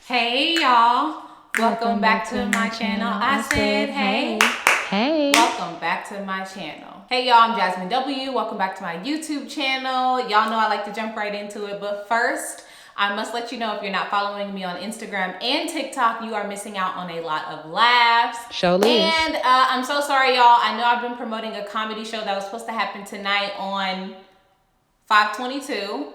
Hey y'all, welcome back to my channel. I said hey. Hey. Welcome back to my channel. Hey y'all, I'm Jazmyn W. Welcome back to my YouTube channel. Y'all know I like to jump right into it, but first, I must let you know if you're not following me on Instagram and TikTok, you are missing out on a lot of laughs. Surely is. And I'm so sorry y'all. I know I've been promoting a comedy show that was supposed to happen tonight on 5/22.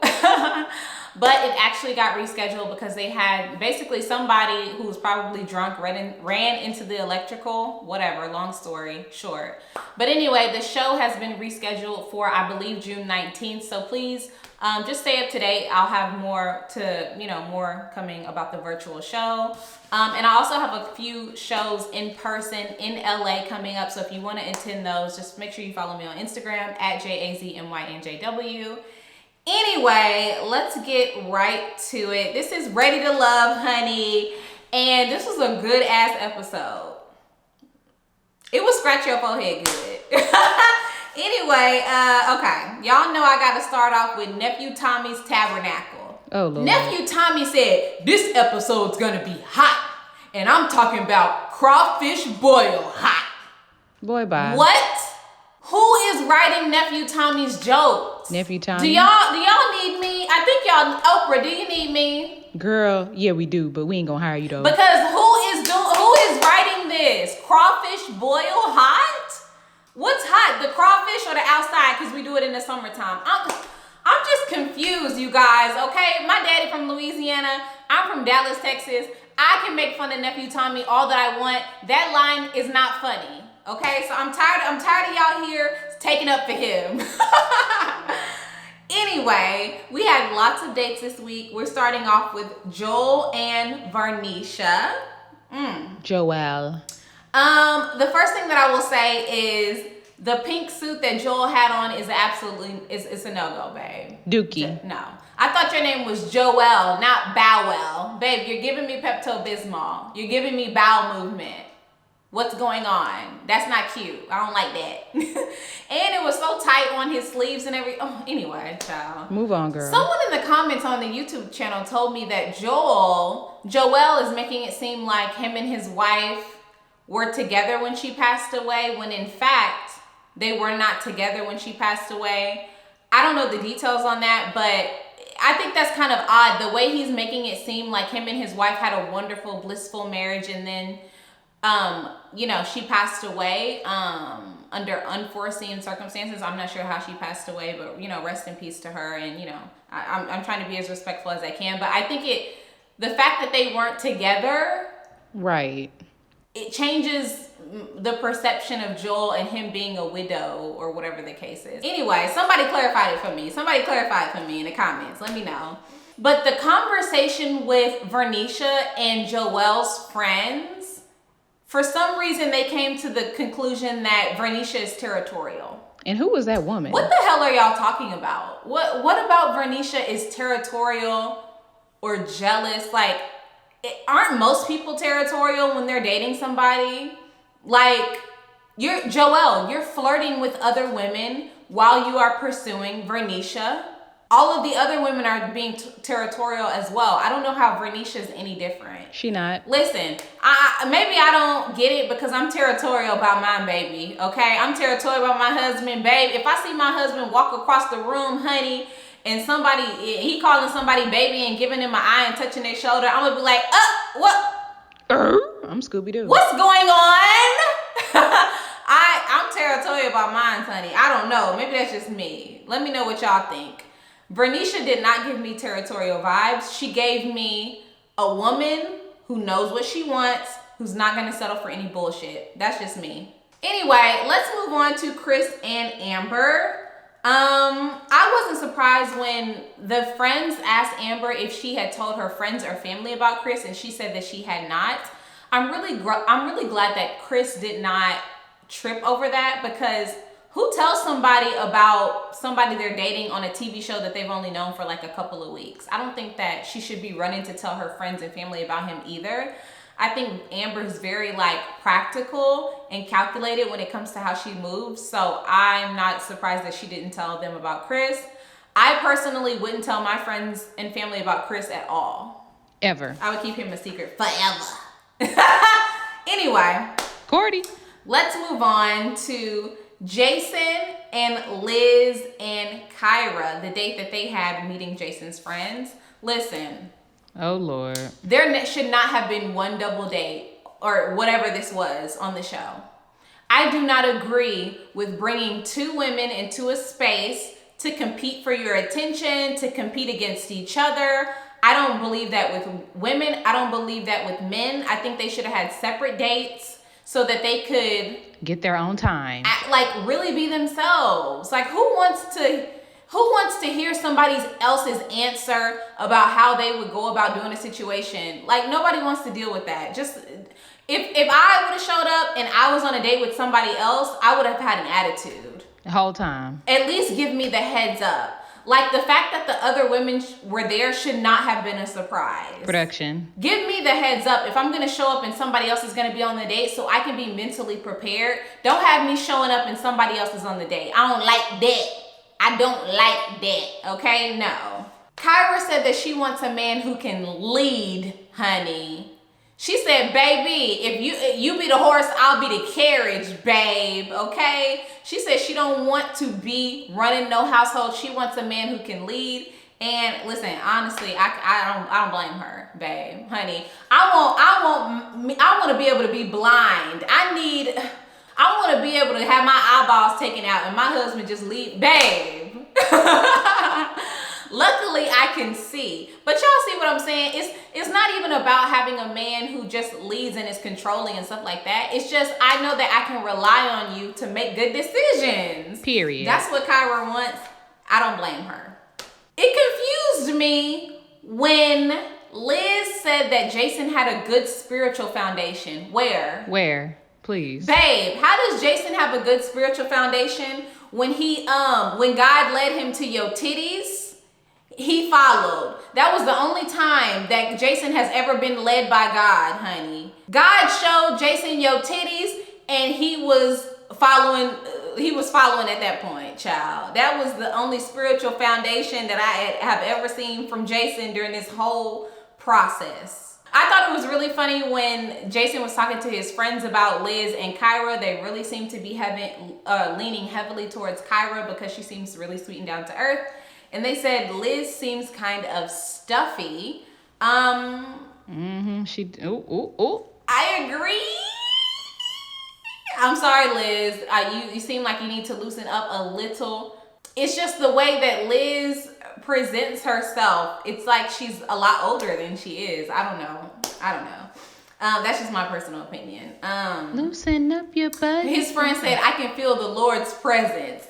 But it actually got rescheduled because they had basically somebody who was probably drunk ran into the electrical, whatever, long story short. But anyway, the show has been rescheduled for, I believe, June 19th. So please just stay up to date. I'll have more coming about the virtual show. And I also have a few shows in person in LA coming up. So if you want to attend those, just make sure you follow me on Instagram at JAZMYNJW. Anyway, let's get right to it. This is Ready to Love, honey. And this was a good ass episode. It will scratch your forehead good. Anyway, okay. Y'all know I gotta start off with Nephew Tommy's Tabernacle. Oh, Lord. Nephew Tommy said, this episode's gonna be hot. And I'm talking about crawfish boil hot. Boy, bye. What? Who is writing Nephew Tommy's jokes? Nephew Tommy? Do y'all need me? I think y'all, Oprah, do you need me? Girl, yeah, we do, but we ain't gonna hire you though. Because who is writing this? Crawfish boil hot? What's hot? The crawfish or the outside? Because we do it in the summertime. I'm just confused, you guys, okay? My daddy from Louisiana. I'm from Dallas, Texas. I can make fun of Nephew Tommy all that I want. That line is not funny. Okay, so I'm tired of y'all here taking up for him. Anyway, we had lots of dates this week. We're starting off with Joel and Veronica. Joelle. The first thing that I will say is the pink suit that Joel had on is it's a no-go, babe. Dookie. No. I thought your name was Joelle, not Bowell. Babe, you're giving me Pepto-Bismol. You're giving me bowel movement. What's going on? That's not cute. I don't like that. And it was so tight on his sleeves and everything. Oh, anyway, child. Move on, girl. Someone in the comments on the YouTube channel told me that Joel is making it seem like him and his wife were together when she passed away, when in fact, they were not together when she passed away. I don't know the details on that, but I think that's kind of odd. The way he's making it seem like him and his wife had a wonderful, blissful marriage, and then she passed away under unforeseen circumstances. I'm not sure how she passed away, but rest in peace to her. And I'm trying to be as respectful as I can. But I think the fact that they weren't together, right, it changes the perception of Joel and him being a widow or whatever the case is. Anyway, somebody clarified it for me. Somebody clarify it for me in the comments. Let me know. But the conversation with Veronica and Joel's friends, for some reason, they came to the conclusion that Veronica is territorial. And who was that woman? What the hell are y'all talking about? What about Veronica is territorial or jealous? Like, aren't most people territorial when they're dating somebody? Like, you're flirting with other women while you are pursuing Veronica. All of the other women are being territorial as well. I don't know how Veronica is any different. She not. Listen, maybe I don't get it because I'm territorial about mine, baby. Okay, I'm territorial about my husband, babe. If I see my husband walk across the room, honey, and he calling somebody baby and giving him an eye and touching their shoulder, I'm gonna be like, what? I'm Scooby-Doo. What's going on? I'm territorial about mine, honey. I don't know. Maybe that's just me. Let me know what y'all think. Veronica did not give me territorial vibes. She gave me a woman who knows what she wants, who's not going to settle for any bullshit. That's just me. Anyway, let's move on to Chris and Amber. I wasn't surprised when the friends asked Amber if she had told her friends or family about Chris, and she said that she had not. I'm really glad that Chris did not trip over that, because who tells somebody about somebody they're dating on a TV show that they've only known for like a couple of weeks? I don't think that she should be running to tell her friends and family about him either. I think Amber's very practical and calculated when it comes to how she moves. So I'm not surprised that she didn't tell them about Chris. I personally wouldn't tell my friends and family about Chris at all. Ever. I would keep him a secret forever. Anyway. Cordy. Let's move on to Jason and Liz and Kyra, the date that they had meeting Jason's friends. Listen. Oh, Lord. There should not have been one double date or whatever this was on the show. I do not agree with bringing two women into a space to compete for your attention, to compete against each other. I don't believe that with women. I don't believe that with men. I think they should have had separate dates so that they could get their own time. Really be themselves. Like, who wants to hear somebody else's answer about how they would go about doing a situation? Like, nobody wants to deal with that. Just if I would have showed up and I was on a date with somebody else, I would have had an attitude the whole time. At least give me the heads up. Like, the fact that the other women were there should not have been a surprise. Production. Give me the heads up if I'm going to show up and somebody else is going to be on the date so I can be mentally prepared. Don't have me showing up and somebody else is on the date. I don't like that. I don't like that. Okay? No. Kyra said that she wants a man who can lead, honey. She said, baby, if you be the horse, I'll be the carriage, babe, okay? She said she don't want to be running no household. She wants a man who can lead. And listen, honestly, I don't blame her, babe, honey. I want to be able to be blind. I want to be able to have my eyeballs taken out and my husband just leave, babe. Luckily, I can see. But y'all see what I'm saying? It's not even about having a man who just leads and is controlling and stuff like that. It's just, I know that I can rely on you to make good decisions. Period. That's what Kyra wants. I don't blame her. It confused me when Liz said that Jason had a good spiritual foundation. Where? Please. Babe, how does Jason have a good spiritual foundation when when God led him to your titties? He followed. That was the only time that Jason has ever been led by God, honey. God showed Jason your titties and he was following at that point, child. That was the only spiritual foundation that I have ever seen from Jason during this whole process. I thought it was really funny when Jason was talking to his friends about Liz and Kyra. They really seem to be leaning heavily towards Kyra because she seems really sweet and down to earth. And they said Liz seems kind of stuffy. I agree. I'm sorry, Liz. You seem like you need to loosen up a little. It's just the way that Liz presents herself. It's like she's a lot older than she is. I don't know. That's just my personal opinion. Loosen up your butt. His friend said, I can feel the Lord's presence.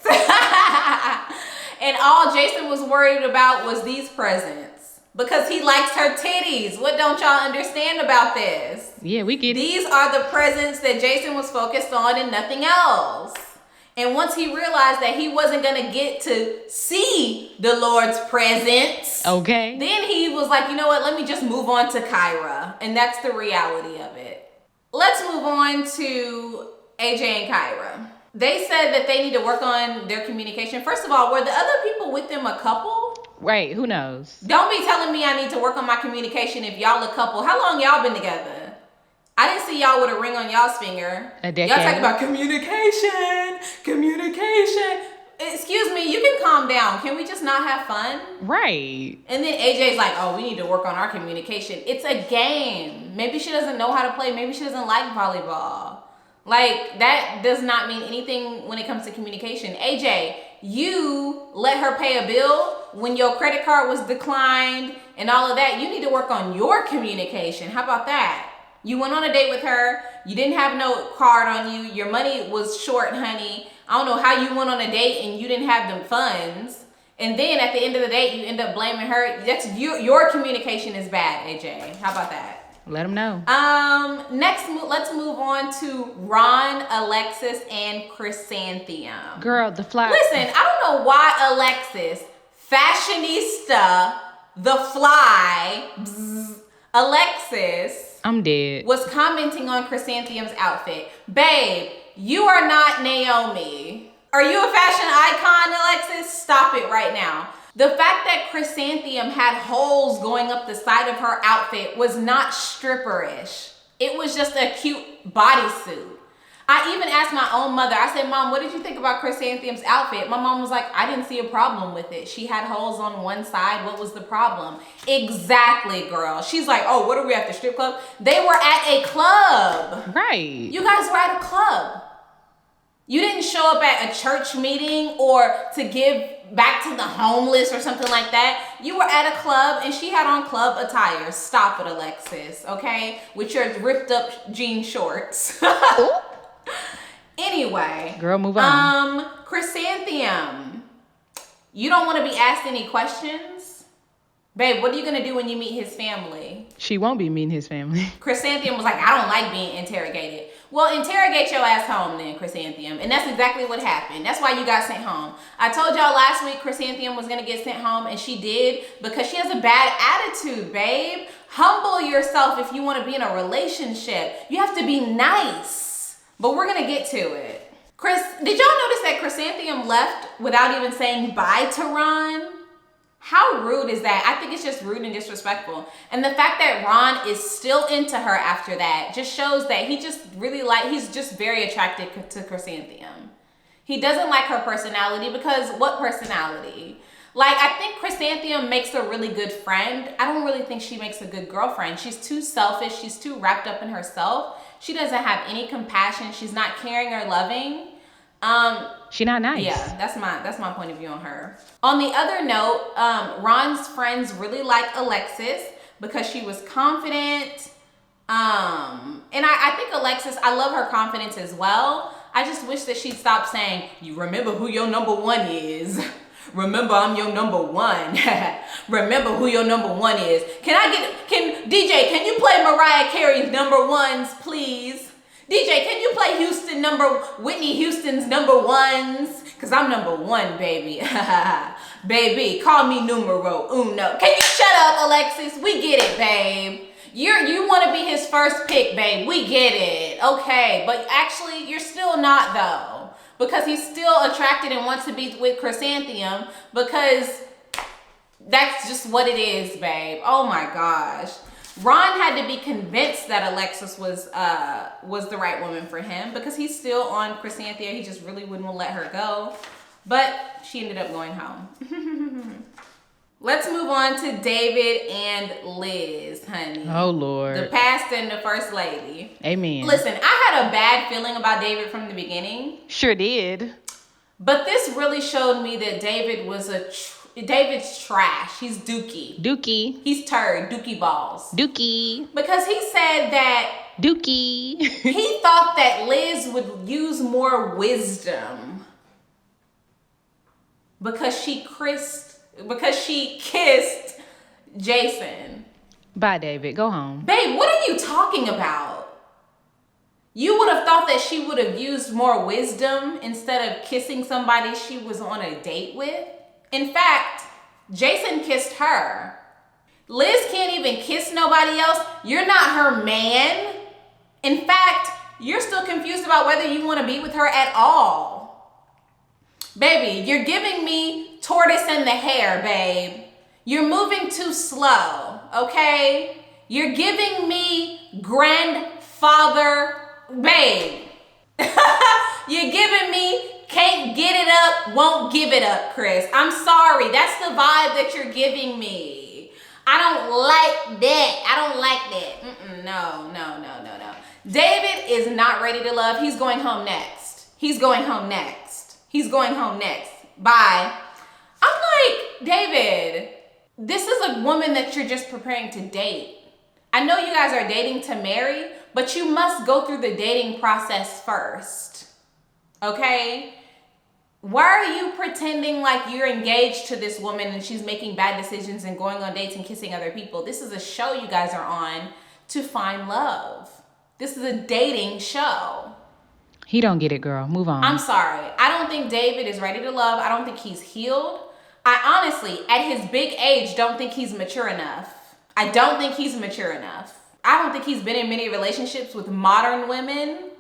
And all Jason was worried about was these presents. Because he likes her titties. What don't y'all understand about this? Yeah, we get it. These are the presents that Jason was focused on and nothing else. And once he realized that he wasn't going to get to see the Lord's presence, okay, then he was like, you know what? Let me just move on to Kyra. And that's the reality of it. Let's move on to AJ and Kyra. They said that they need to work on their communication. First of all, were the other people with them a couple? Right, who knows? Don't be telling me I need to work on my communication if y'all a couple. How long y'all been together? I didn't see y'all with a ring on y'all's finger. A decade. Y'all talking about communication. Excuse me, you can calm down. Can we just not have fun? Right. And then AJ's like, oh, we need to work on our communication. It's a game. Maybe she doesn't know how to play. Maybe she doesn't like volleyball. Like, that does not mean anything when it comes to communication. AJ, you let her pay a bill when your credit card was declined and all of that. You need to work on your communication. How about that? You went on a date with her. You didn't have no card on you. Your money was short, honey. I don't know how you went on a date and you didn't have them funds. And then at the end of the date, you end up blaming her. That's your communication is bad, AJ. How about that? Let them know. Next, let's move on to Ron, Alexis, and Chrysanthemum. Girl, the fly. Listen, I don't know why Alexis, fashionista, the fly, Alexis, I'm dead, was commenting on Chrysanthemum's outfit. Babe, you are not Naomi. Are you a fashion icon, Alexis? Stop it right now. The fact that Chrysanthemum had holes going up the side of her outfit was not stripperish. It was just a cute bodysuit. I even asked my own mother, I said, Mom, what did you think about Chrysanthemum's outfit? My mom was like, I didn't see a problem with it. She had holes on one side. What was the problem? Exactly, girl. She's like, oh, what are we at the strip club? They were at a club. Right. You guys were at a club. You didn't show up at a church meeting or to give back to the homeless or something like that. You were at a club and she had on club attire. Stop it, Alexis, okay? With your ripped up jean shorts. Anyway. Girl, move on. Chrysanthemum, you don't want to be asked any questions? Babe, what are you going to do when you meet his family? She won't be meeting his family. Chrysanthemum was like, I don't like being interrogated. Well, interrogate your ass home then, Chrysanthemum. And that's exactly what happened. That's why you got sent home. I told y'all last week Chrysanthemum was going to get sent home, and she did because she has a bad attitude, babe. Humble yourself if you want to be in a relationship. You have to be nice. But we're going to get to it. Chris, did y'all notice that Chrysanthemum left without even saying bye to Ron? How rude is that? I think it's just rude and disrespectful. And the fact that Ron is still into her after that just shows that he just really he's just very attracted to Chrysanthemum. He doesn't like her personality because what personality? Like, I think Chrysanthemum makes a really good friend. I don't really think she makes a good girlfriend. She's too selfish. She's too wrapped up in herself. She doesn't have any compassion. She's not caring or loving. She not nice. Yeah, that's my point of view on her. On the other note, Ron's friends really like Alexis because she was confident. And I think Alexis, I love her confidence as well. I just wish that she'd stop saying, you remember who your number one is. Remember, I'm your number one. Remember who your number one is. DJ, can you play Mariah Carey's number ones, please? DJ, can you play Whitney Houston's number ones? Cause I'm number one, baby. Baby, call me numero uno. Can you shut up, Alexis? We get it, babe. You want to be his first pick, babe. We get it. Okay, but actually, you're still not though. Because he's still attracted and wants to be with Chrysanthemum because that's just what it is, babe. Oh my gosh. Ron had to be convinced that Alexis was the right woman for him because he's still on Chrysanthemum. He just really wouldn't let her go. But she ended up going home. Let's move on to David and Liz, honey. Oh, Lord. The pastor and the first lady. Amen. Listen, I had a bad feeling about David from the beginning. Sure did. But this really showed me that David was David's trash. He's dookie. Dookie. He's turd. Dookie balls. Dookie. Because he said that... Dookie. He thought that Liz would use more wisdom. Because she kissed Jason. Bye, David. Go home. Babe, what are you talking about? You would have thought that she would have used more wisdom instead of kissing somebody she was on a date with. In fact, Jason kissed her. Liz can't even kiss nobody else. You're not her man. In fact, you're still confused about whether you want to be with her at all. Baby, you're giving me tortoise and the hare, babe. You're moving too slow, okay? You're giving me grandfather, babe. You're giving me can't get it up, won't give it up, Chris. I'm sorry. That's the vibe that you're giving me. I don't like that. I don't like that. No. David is not ready to love. He's going home next. He's going home next. Bye. I'm like, David, this is a woman that you're just preparing to date. I know you guys are dating to marry, but you must go through the dating process first. Okay? Why are you pretending like you're engaged to this woman and she's making bad decisions and going on dates and kissing other people? This is a show you guys are on to find love. This is a dating show. He don't get it, girl. Move on. I'm sorry. I don't think David is ready to love. I don't think he's healed. I honestly, at his big age, don't think he's mature enough. I don't think he's mature enough. I don't think he's been in many relationships with modern women.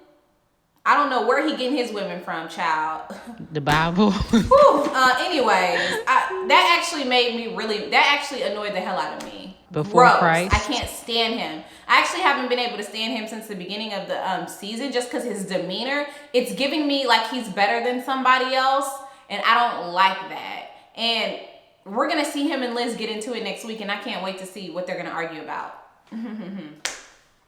I don't know where he getting his women from, child. The Bible. Anyways, that actually annoyed the hell out of me. Before Gross. Christ. I can't stand him. I actually haven't been able to stand him since the beginning of the season, just because his demeanor, it's giving me like he's better than somebody else, and I don't like that. And we're gonna see him and Liz get into it next week, and I can't wait to see what they're gonna argue about.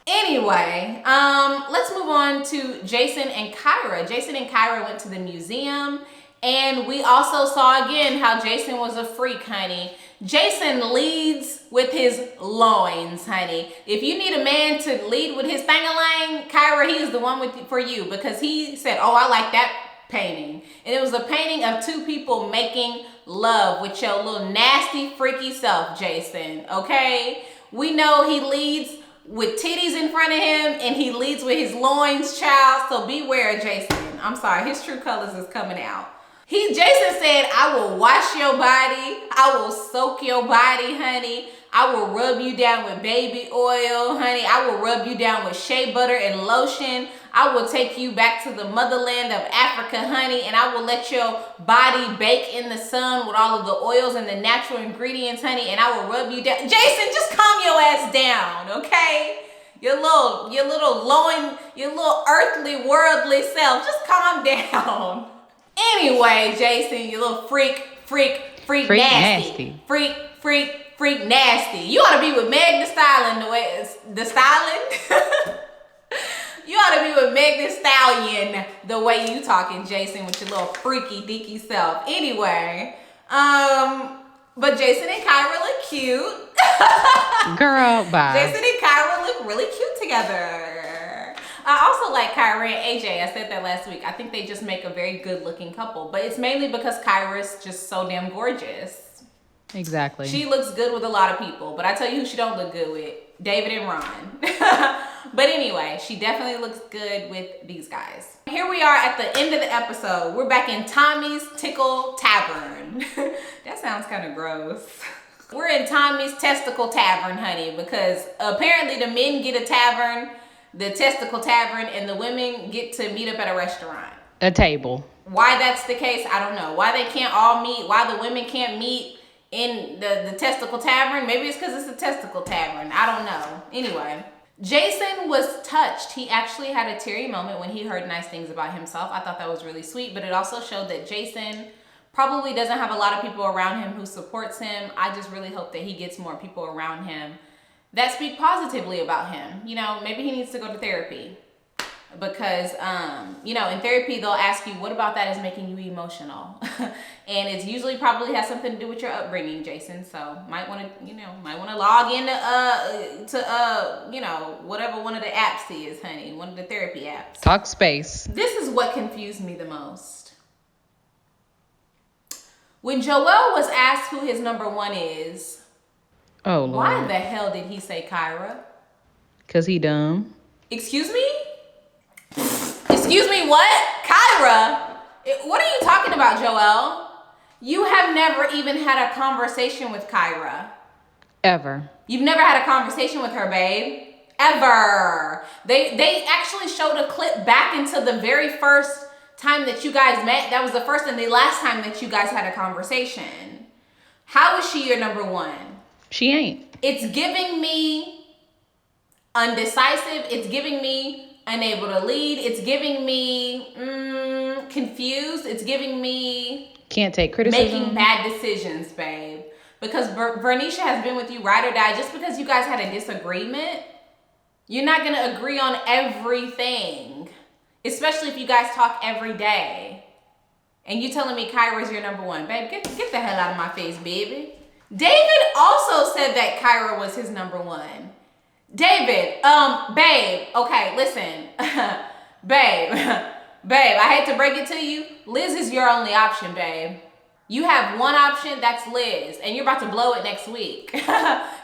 Anyway, let's move on to Jason and Kyra. Jason and Kyra went to the museum, and we also saw again how Jason was a freak, honey. Jason leads with his loins, honey. If you need a man to lead with his thang-a-lang, Kyra, he is the one for you, because he said, oh, I like that painting. And it was a painting of two people making love with your little nasty, freaky self, Jason, okay? We know he leads with titties in front of him, and he leads with his loins, child. So beware, Jason. I'm sorry, his true colors is coming out. Jason said, I will wash your body. I will soak your body, honey. I will rub you down with baby oil, honey. I will rub you down with shea butter and lotion. I will take you back to the motherland of Africa, honey, and I will let your body bake in the sun with all of the oils and the natural ingredients, honey, and I will rub you down. Jason, just calm your ass down, okay? Your little earthly, worldly self, just calm down. Anyway, Jason, you little freak nasty. Freak nasty. You ought to be with Meg the Stallion. You ought to be with Meg the Stallion the way you talking, Jason, with your little freaky deaky self. Anyway, but Jason and Kyra look cute. Girl, bye. Jason and Kyra look really cute together. I also like Kyra and AJ. I said that last week. I think they just make a very good looking couple, but it's mainly because Kyra's just so damn gorgeous. Exactly. She looks good with a lot of people, but I tell you who she don't look good with, David and Ron. But anyway, she definitely looks good with these guys. Here we are at the end of the episode. We're back in Tommy's Tickle Tavern. That sounds kind of gross. We're in Tommy's Testicle Tavern, honey, because apparently the men get a tavern, the Testicle Tavern, and the women get to meet up at a restaurant. A table. Why that's the case, I don't know. Why they can't all meet, why the women can't meet in the Testicle Tavern. Maybe it's because it's a Testicle Tavern. I don't know. Anyway, Jason was touched. He actually had a teary moment when he heard nice things about himself. I thought that was really sweet, but it also showed that Jason probably doesn't have a lot of people around him who supports him. I just really hope that he gets more people around him that speak positively about him. You know, maybe he needs to go to therapy. Because, you know, in therapy, they'll ask you, what about that is making you emotional? And it's usually probably has something to do with your upbringing, Jason. So might want to log into, you know, whatever one of the apps is, honey. One of the therapy apps. Talkspace. This is what confused me the most. When Joel was asked who his number one is, oh, Lord. Why the hell did he say Kyra? Because he dumb. Excuse me? Excuse me, what? Kyra? What are you talking about, Joel? You have never even had a conversation with Kyra. Ever. You've never had a conversation with her, babe. Ever. They actually showed a clip back into the very first time that you guys met. That was the first and the last time that you guys had a conversation. How is she your number one? She ain't. It's giving me undecisive. It's giving me unable to lead. It's giving me confused. It's giving me can't take criticism. Making bad decisions, babe. Because Veronica has been with you ride or die. Just because you guys had a disagreement, you're not going to agree on everything. Especially if you guys talk every day. And you telling me Kyra's your number one. Babe, get the hell out of my face, baby. David also said that Kyra was his number one. David, babe, okay, listen. Babe, I hate to break it to you. Liz is your only option, babe. You have one option, that's Liz. And you're about to blow it next week.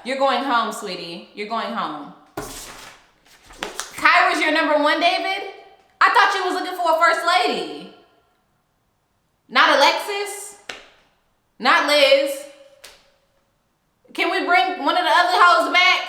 You're going home, sweetie. You're going home. Kyra's your number one, David? I thought you was looking for a first lady. Not Alexis? Not Liz? Can we bring one of the other hoes back?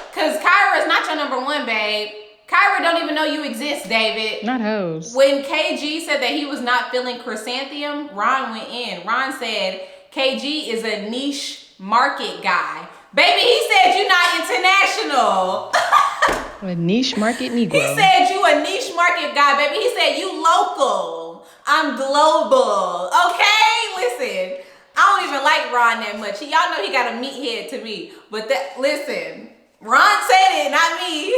Because Kyra is not your number one, babe. Kyra don't even know you exist, David. Not hoes. When KG said that he was not feeling Chrysanthemum, Ron went in. Ron said KG is a niche market guy. Baby, he said you're not international. A niche market Negro. He said you a niche market guy, baby. He said you local. I'm global. Okay? Listen, I don't even like Ron that much. Y'all know he got a meathead to me. But listen, Ron said it, not me.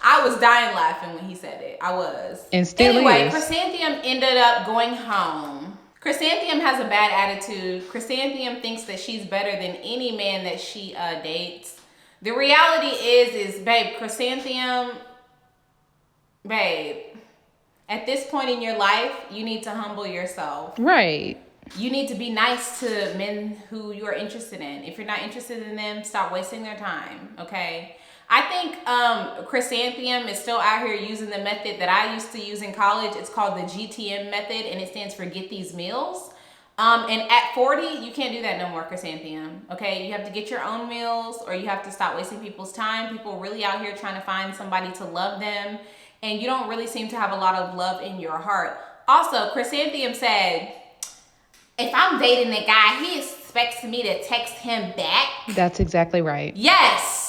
I was dying laughing when he said it. I was. And still anyway, is. Chrysanthemum ended up going home. Chrysanthemum has a bad attitude. Chrysanthemum thinks that she's better than any man that she dates. The reality is babe, Chrysanthemum, babe, at this point in your life, you need to humble yourself. Right. You need to be nice to men who you are interested in. If you're not interested in them, stop wasting their time, okay? I think Chrysanthemum is still out here using the method that I used to use in college. It's called the GTM method, and it stands for Get These Meals. And at 40, you can't do that no more, Chrysanthemum, okay? You have to get your own meals, or you have to stop wasting people's time. People are really out here trying to find somebody to love them, and you don't really seem to have a lot of love in your heart. Also, Chrysanthemum said, if I'm dating a guy, he expects me to text him back. That's exactly right. Yes.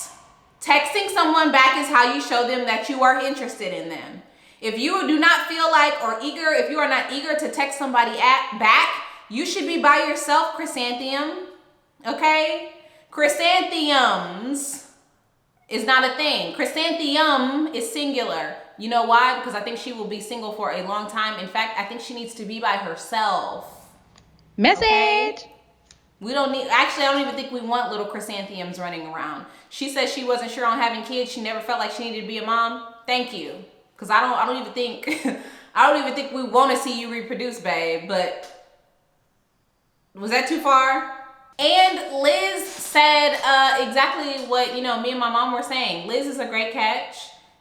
Texting someone back is how you show them that you are interested in them. If you do not feel like if you are not eager to text somebody back, you should be by yourself, Chrysanthemum. Okay? Chrysanthemums is not a thing. Chrysanthemum is singular. You know why? Because I think she will be single for a long time. In fact, I think she needs to be by herself. Message. Okay? I don't even think we want little chrysanthemums running around. She said she wasn't sure on having kids. She never felt like she needed to be a mom. Thank you. Cause I don't even think we want to see you reproduce, babe. But was that too far? And Liz said exactly what, me and my mom were saying. Liz is a great catch.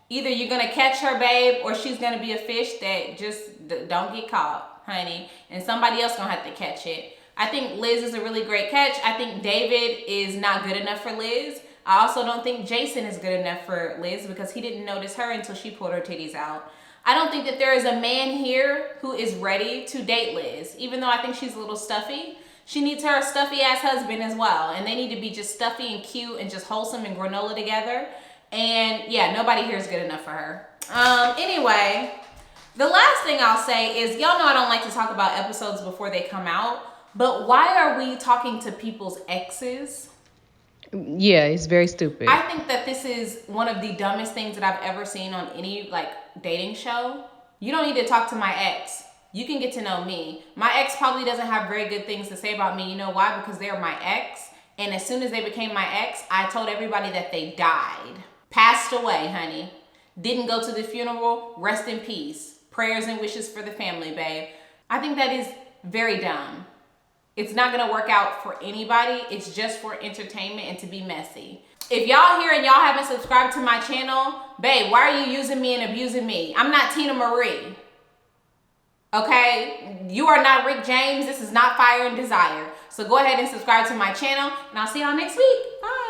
Either you're gonna catch her, babe, or she's gonna be a fish that just don't get caught, honey. And somebody else gonna have to catch it. I think Liz is a really great catch. I think David is not good enough for Liz. I also don't think Jason is good enough for Liz because he didn't notice her until she pulled her titties out. I don't think that there is a man here who is ready to date Liz, even though I think she's a little stuffy. She needs her stuffy ass husband as well. And they need to be just stuffy and cute and just wholesome and granola together. And yeah, nobody here is good enough for her. Anyway, the last thing I'll say is, y'all know I don't like to talk about episodes before they come out. But why are we talking to people's exes? Yeah, it's very stupid. I think that this is one of the dumbest things that I've ever seen on any dating show. You don't need to talk to my ex. You can get to know me. My ex probably doesn't have very good things to say about me. You know why? Because they're my ex. And as soon as they became my ex, I told everybody that they died. Passed away, honey. Didn't go to the funeral. Rest in peace. Prayers and wishes for the family, babe. I think that is very dumb. It's not gonna work out for anybody. It's just for entertainment and to be messy. If y'all here and y'all haven't subscribed to my channel, babe, why are you using me and abusing me? I'm not Tina Marie. Okay? You are not Rick James. This is not Fire and Desire. So go ahead and subscribe to my channel, and I'll see y'all next week. Bye.